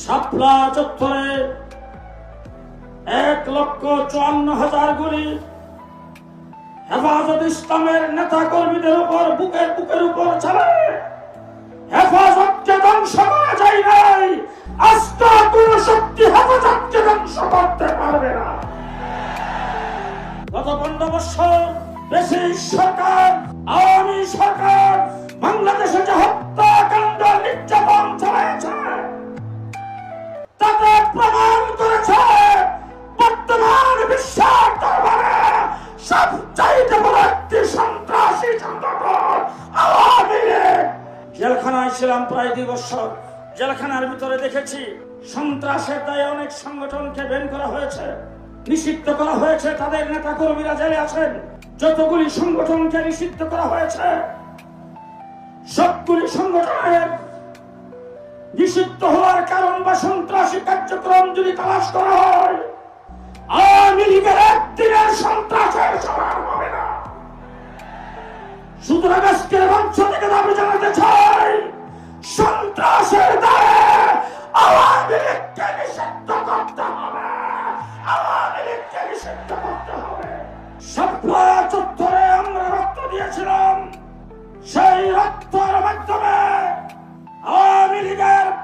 শাপলা চত্বরে 1,54,000 গুলি হেফাজত ইসলামের নেতা কর্মীদের উপর বুকের উপর চালায় হেফাজতকে ধ্বংস করা যায় নাই। আজকে কোন শক্তি হেফাজতকে ধ্বংস করতে পারবে না। গত 15 বছর দেশে সরকার, আওয়ামী সরকার বাংলাদেশে যে হত্যাকাণ্ড নির্যাতন চালাইছে তাতে প্রমাণ করেছে বর্তমান বিশ্বের দরবারে সবচাইতে বড় একটি সন্ত্রাসী সংগঠন আওয়ামী লীগ। জেলখানায় ছিলাম প্রায় 2 বছর। জেলখানার ভিতরে দেখেছি সন্ত্রাসের দায়ে অনেক সংগঠনকে বের করা হয়েছে, নিষিদ্ধ করা হয়েছে। তাদের নেতা কর্মীরা জেলে আছেন। যতগুলি সংগঠনকে নিষিদ্ধ করা হয়েছে সবগুলি সংগঠনের নিষিদ্ধ হওয়ার কারণ বা সন্ত্রাসী কার্যক্রম যদি তালাশ করা হয় আওয়ামী লীগের একদিনের সন্ত্রাসের সমান হবে না। সুতরাং আজকের মঞ্চ থেকে দাবি জানাতে চাই, সন্ত্রাসের দায়ে আওয়ামী লীগকে নিষিদ্ধ করতে হবে। আওয়ামী লীগকে নিষিদ্ধ করতে হবে। শাপলা চত্বরে আমরা রক্ত দিয়েছিলাম, সেই রক্তের